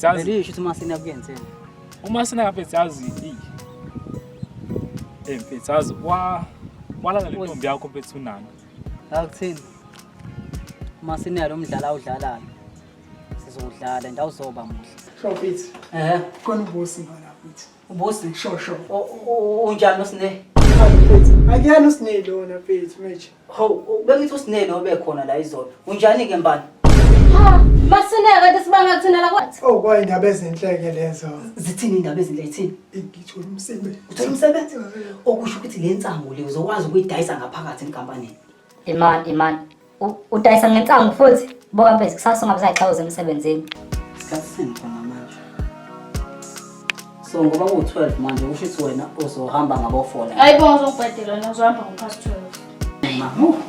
Mfethazi. Belisho ukuthi Masina kuyenzeni. Umasina Mfethazi. Mfethazi walala le ntombi yakho mfethu unana. Akuthini? Masina lo mdlalo awudlalayo. Sizodlala ndawuzoba muhle. Shofit. Khona ubosi ngala futhi. Ubosi? Sho. Unjani uSine? Akuyena uSine lona mfethu manje. Ho, bengithi uSine lo bekhona la izolo. Unjani ke mbani? Ha, Masina kade sibanga kuthina la kwathi. Oh, kwayindaba ezinhleke lezo. Zithini indaba ezinhle zithini? Ngithola umsebenzi. Uthola umsebenzi? Okusho ukuthi le nsangu le uzokwazi ukuyidayisa ngaphakathi enkampanini. Imani. Udayisa ngensangu futhi. Boka phezulu kusasa ungabuzayixhawuza emsebenzini. Isikhathi senikhona manje. So ngoba ku12 manje usho ukuthi wena uzohamba ngabo4 la. Ayibona uzongibhedela wena uzohamba ngo-12. Mamu.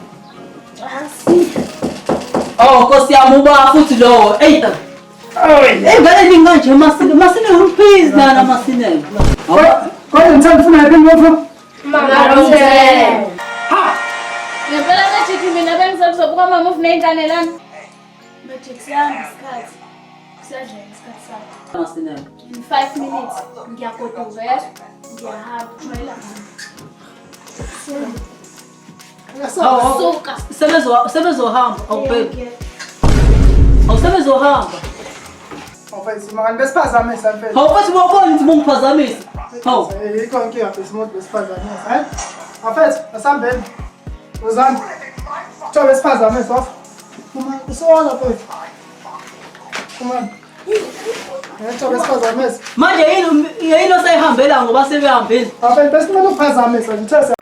Oh, Nkosi yami uba futhi lo. Hey. Ngale ninganje Masina umphizi nana Masina. Kodwa ngithanda ufuna yakhe ngofo. Mama ha. Ngempela Magic mina bengizobuka mama ufuna ingane lana. Magic siyahamba isikhathi. Siyadla isikhathi sakho. Masina. In 5 minutes ngiyagoduka yazi. Ngiyahamba ujwayela mama. Sebezohamba awubheki. Awusebezohamba. Awufethu manje besiphazamisa mfethu. Awufathi wabona ukuthi bungiphazamisa. Hawu. Yikho nkinga mfethu umuntu besiphazamisa, hayi? Awufethu asambeni. Uzani. Thola besiphazamisa wafu. Kuma usona mfethu. Kuma. Thola besiphazamisa. Manje yini osayihambela ngoba sebehambile. Awufethu besimele ukuphazamisa ngithe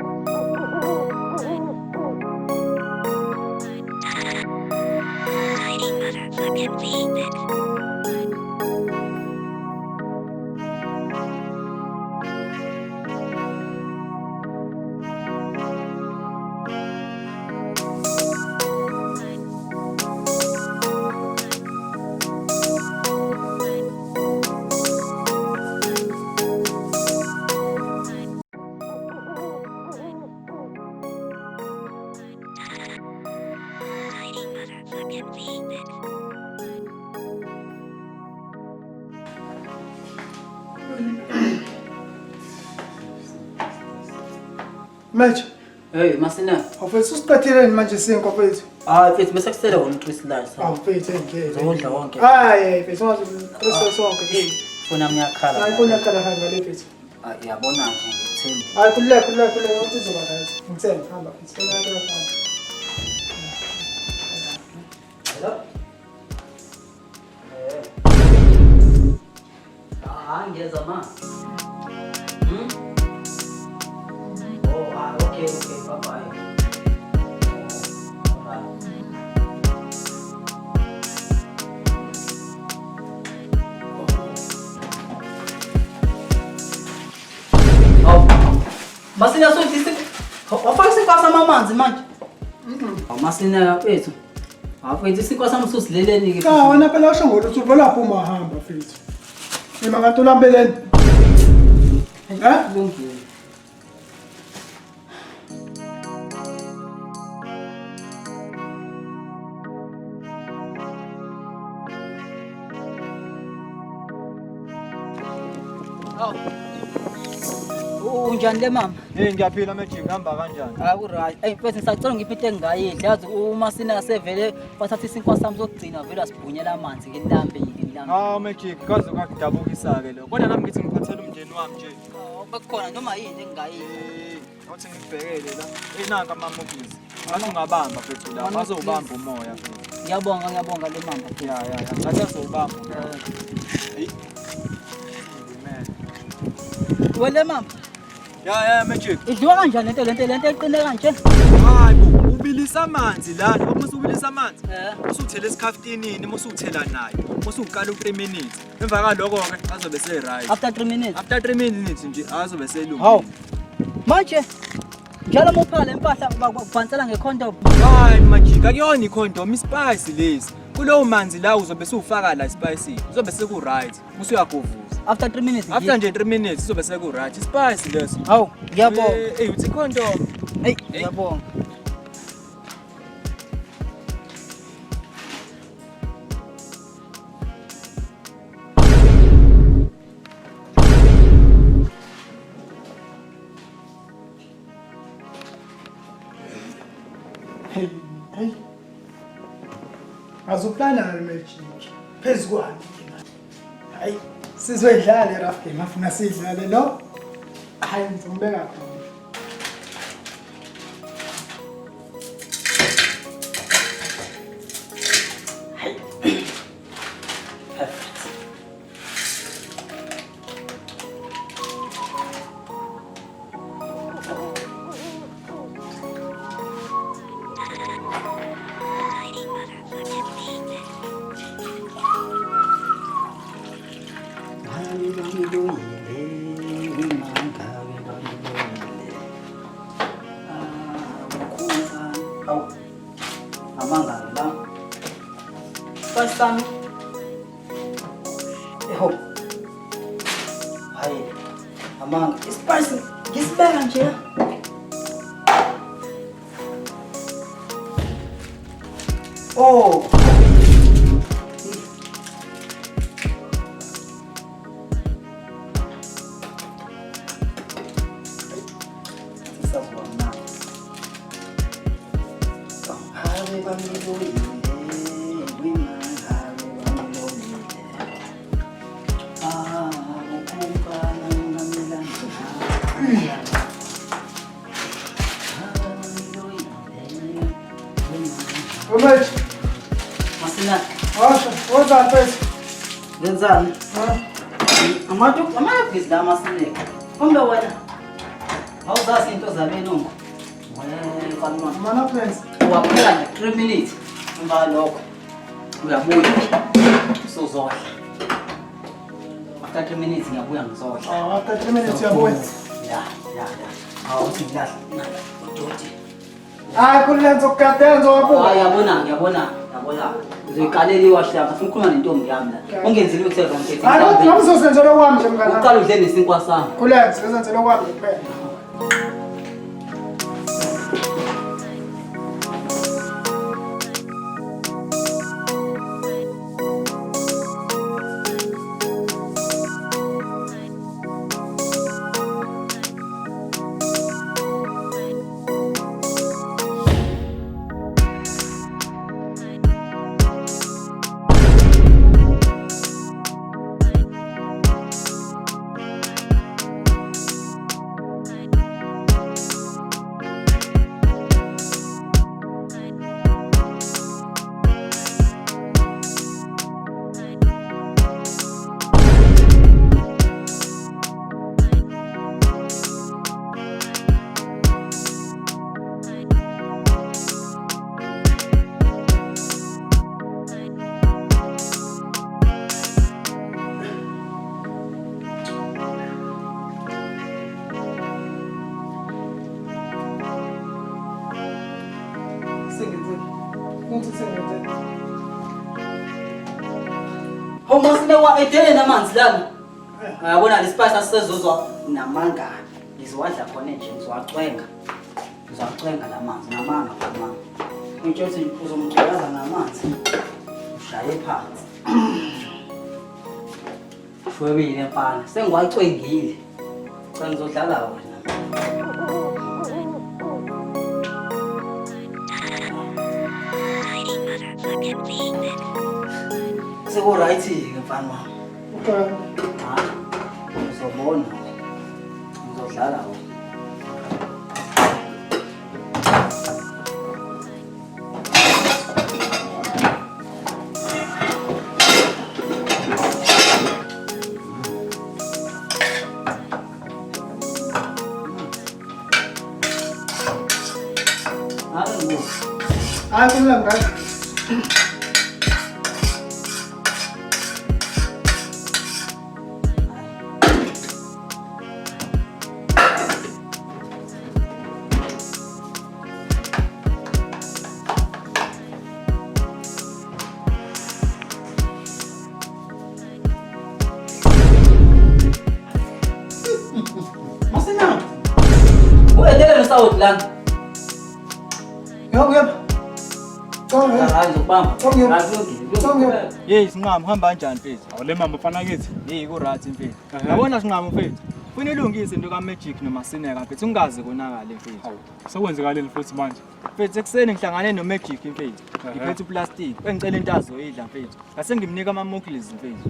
Manje. Hey Masina. Awufethu usiphathele manje sinko mfethu. Mfethu bese kusele wona uChrislash. Awufethu ngeke. Uzodla wonke. Mfethu wazi uChrislash wonke ke. Funa ngiyakhala. Hayi funa ukhala hamba le mfethu. Yabona nje ngithembi. Hayi kulela ukuthi izoba right. Ngithemba hamba mfethu. Hello. Ngiyeza ma. Okay, bye-bye. Masina sothi wafaka isikwasa amanzi manje. Masina wethu. Afethu isikwasa amsusileleni ke. Wena phela usho ngokuthi uvelaphi uma hamba mfethu. Mina ngantolambeleni. Lungile. Unjani le mama? Ngiyaphila Magic, hamba kanjani? Right. Mfethu ngisacela ngiphi into engingayidla. Yazi uMasina sevele wathatha isinkwa sami sokugcina vele asibhunyela amanzi ngilambe Magic, kaze kwakudabukisa ke lo. Kodwa nami ngithi ngiphathele umndeni wami nje. Bekukhona noma yini engingayidla. Uthi ngibhekele la. Nanka ama movies. Ngathi ungabamba mfethu la. Bazobamba umoya mfethu. Ngiyabonga le mama. Ya. Ngathi azobamba. Hey. Wele mama. Ya Magic. Idliwa kanjani lento eqine kanje? Hayi bo, ubilisa amanzi la. Uma usubilisa amanzi, usuthela esikhaftinini, uma usuthela nayo. Uma usuqala u3 minutes. Emva kaloko ke azobe se right. After 3 minutes. After 3 minutes nje azobe selungile. Hawu. Manje njalo mophala impahla bakubhansela ngecondom. Hayi Magic, akuyona icondom, ispice lesi. Kulowo manzi la uzobe usufaka la spice. Uzobe seku right. Usuyagovuza. After 3 minutes. After nje 3 minutes uzobe seku right. Spice lesi. Hawu, ngiyabonga. Uthi condom. Hey, ngiyabonga. Azuplanani mejinki. Phezu kwani imali. Hayi, sizoyidlala i-rough game afuna sidlale lo. Hayi ngizombeka khona. First time. Hai, amang, spicy. Gisbaran siya. Oh. Umej. Masina. What's that face? Genzani. Amajuk pizda masine. Kumbe wena. Awuzazi into zabelungu. Fanwa. Mana friends. Waphela 3 minutes. Emva lokho. Uyabuya. Uzodla. After 3 minutes ngiyabuya ngizodla. After 3 minutes uyabuya. Ya. Awuthi ngidla. Doti. Hayi kulenza ukukadela ngizowabuka. Ngiyabona. Uzoyiqalela iwash lapha sikhuluma nentombi yami la. Ongenzile uthe ngomthetho. Hayi kodwa ngizosenzela okwami nje mngana. Uqala udle nesinkwa sami. Kulenza ngizosenzela okwami kuphela. Masine wa edele namanzi lami. Uyabona lesiphahla sisezozwa namanga. Ngizowadla khona nje ngizowacwenga. Ngizowacwenga lamanzi namanga mama. Ngitsho ukuthi uzomcelaza namanzi. Ushaye phansi. Shwebile mfana, sengiwacwengile. Cha ngizodlala wena. Seko right mfana wami. Okay. Uzobona. Ngizodlala wena. Hayi kulenza. Masina. Uedele nosawuthi lana. Yebo. Hayi ngizobamba. Hey sinqamo hamba kanjani mfethu? Awule mama mfana kithi. Hey ku right mfethu. Yabona sinqamo mfethu. Funa ilungise into kaMagic noMasineka mfethu ungaze konakala mfethu. Sekwenzekaleni futhi manje? Mfethu ekseni ngihlangane noMagic mfethu. Ngiphethe uplastic engicela into azoyidla mfethu. Ngase ngimnika ama-muckles mfethu.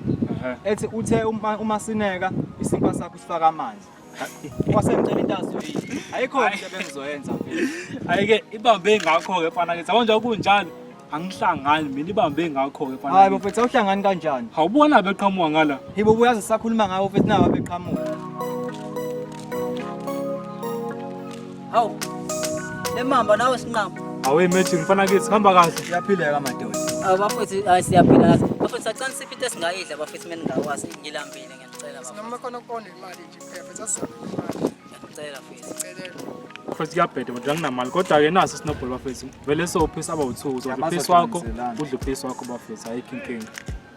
Ethi uthe uMasineka isimpa sakho sifaka amanzi. Kwase ngicela into azoyidla. Ayikho into bengizoyenza mfethu. Ayike ibambe ngakho-ke mfana kithi. Yabona nje kunjalo angihlangani mina ibambe ngakho-ke mfana. Hayi mfethu awuhlangani kanjani? Awubona beqhamuka ngala? Yibo uyazi sakhuluma ngawo mfethu nawe beqhamuka. Hawu. Lemamba nawe sinqamo. Awe Magic mfana kithi hamba kahle. Siyaphileka madoda. Bafethu siyaphila kahle. Bafethu sacela siphi into esingayidla bafethu mina ngingakwazi ngilambile ngiyacela bafethu. Noma khona ukona imali nje phela sasabe imali. Ngiyacela mfethu. Celela. Bafethu kuyabheda kodwa anginamali kodwa-ke naso Snowball bafethu. Vele sophisi aba-2 uzodla uphisi wakho udle uphisi wakho bafethu ayikho inkinga.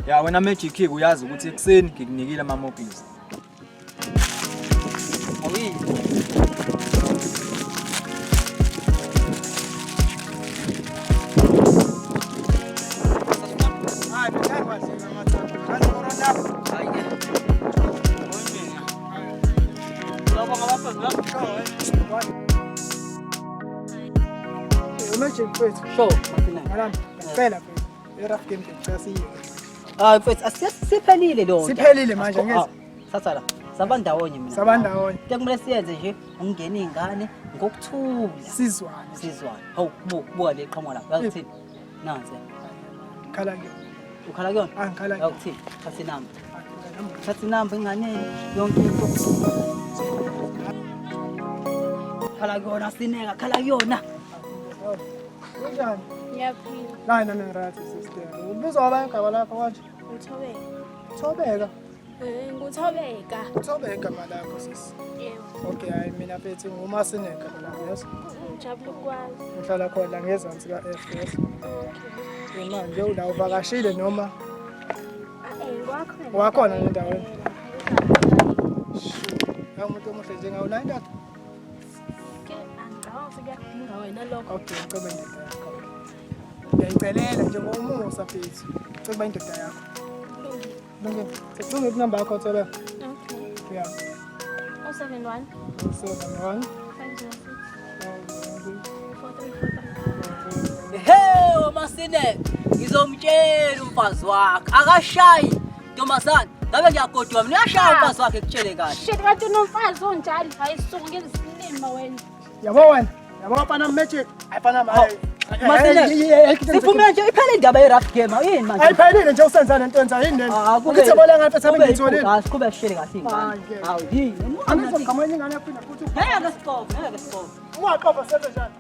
Ya wena Magic uyazi ukuthi ekseni ngikunikile ama-muckles. Awi. Hayi ngiyakwazi ngamathathu. Kanti khona lapho. Hayi ke. Lobo ngabafethu Magic mfethu. show Masineka. Ngalami. Phela mfethu. Rough game ngiyasiya. Hayi mfethu asiphelile lo. Siphelile manje ngeze. Sathala. Sabandawonye mina. Sabandawonye. Into kumele siyenze nje ungena izingane ngokuthula. Sizwane. Hawu buka le qhamuka lapha. Yakuthini? Nansi. Khala ke. Ukhala kuyona? Angikhala ke. Yakuthini? Thatha inamba. Thatha inamba enganeni yonke into. Khala kuyona Sineka, khala kuyona. Kunjani? Ngiyaphila. La nami ngirathi sister. Ubuzwa abangaba lapha kanje. Uthobeka. Thobeka. Nguthobeka. Thobeka igama lakho sisi. Yebo. Okay, hayi mina mfethu nguMasineka la yes. Ngijabule ukwazi. Ngihlala khona ngezansi ka-FS. Okay. Manje ula uvakashile noma Ngwakhona. wakhona endaweni? Umuntu omuhle njengawe la indoda. Angazi kuyadinga wena lokho. Okay, ngicela indoda yakho. Ngiyayicelela njengomusa mfethu. Ngicela indoda yakho. Lungile. Sekulungile inamba yakho thola. Okay. Yeah. 071 71 Hey Masineka, ngizomtshela umfazi wakhe akashayi Ntombazana. Ngabe ngiyagodwa mina uyashaya umfazi wakhe kutshele kahle. Shit kanti unomfazi onjalo hayi suku ngezisilima wena. Yabo wena. Yabo afana Magic. Afana maye. Masineka. Siphumela nje iphele indaba ye-rough game yini manje? Ayiphelile nje usenza lento yenza yini lento? Ukuthi bola ngathi sabe ngitholile. Asiqhube sishele kahle ingane. Hawu yini? Angizo ngamanye ingane yaphinda futhi. Ngeke sipove. Ungaqopha senze njani?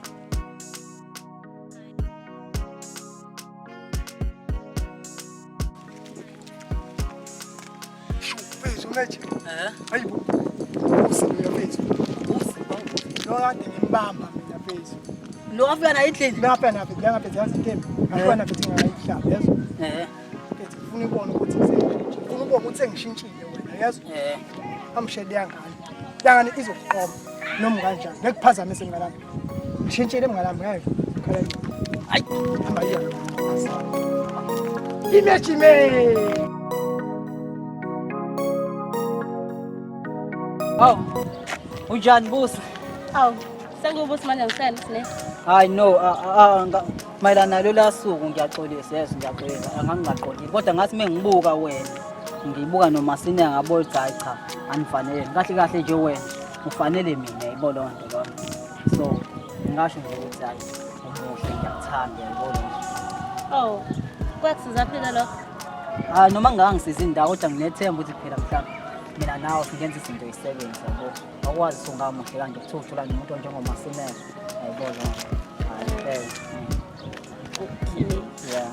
Mfethu Magic. Hayibo. Usibuya mfethu. Lo kade ngimbamba mina mfethu. Lo afika na endlini. Ngapha naphi ngapha yazi intembi. Ngapha naphi ngayihlaba yazi. Mfethu ufuna ukubona ukuthi ufuna ukubona ukuthi engishintshile wena yazi. Amshede yangani. Yangani izokukhoma noma kanjani. Ngekuphazamise ngalami. Ngishintshile ngalami hayi. Khala. Hayi. Hamba yena. Imechi me. Hawu. Unjani busi? Awu, sengibusi manje ngisene sine. Hayi no, mayelana nalo lasuku ngiyaxolisa yes ngiyaxolisa angangaqondile kodwa ngathi mengibuka wena ngibuka noMasineka ngabo cha anifanele kahle nje wena ufanele mina yabo lonto lona so ngisho nje ukuthi hayi umuhle ngiyakuthanda yabo lonto Oh, kwakusiza phela lokho. noma ngangisiza indawo kodwa nginethemba ukuthi phela mhlawumbe mina nawe singenza izinto isebenze yabo akwazi songamuhle kanje ukuthola umuntu onjengoMasineka yabo lonto Yeah.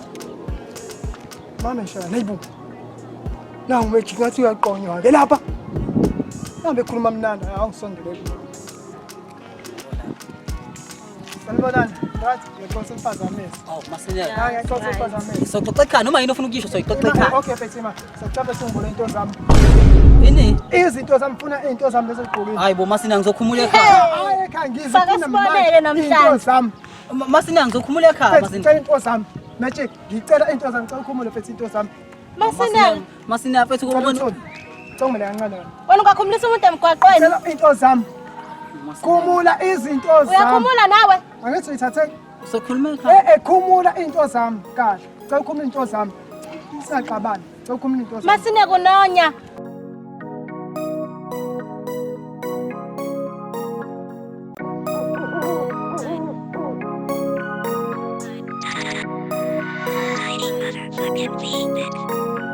Mama shaya nayibu. Nawu Magic ngathi uyaqonywa ke lapha. Nambe ekhuluma mnandi awungisondele. Sanibonani, right? Ngiyaqonsa imphazamisi. Masineka. Hayi ngiyaqonsa imphazamisi. Soxoxa ekhaya noma yini ofuna ukuyisho soyixoxa ekhaya. Okay Fatima, sekucabe singibona into zami. Ini? Izinto zami ufuna izinto zami lezi egqokile. Hayi bo Masineka ngizokhumula ekhaya. Hayi ekhaya ngizifuna Sibonele namhlanje. Into zami. Masineka ngizokhumula ekhaya Ngicela Masineka. into zami. Magic, ngicela into zami, ngicela ukhumule futhi into zami. Masineka. Masineka mfethu ukubona. Ngicela kancane wena. Wena ungakhumulisa umuntu emgwaqweni. Cela into zami. Khumula izinto zami. Uyakhumula nawe? Angithi uyithathe. Usekhuluma ekhaya. Khumula into zami kahle. Cela ukhumule into zami. Singaqabani. Cela ukhumule into zami. Masine kunonya. Motherfucking beat.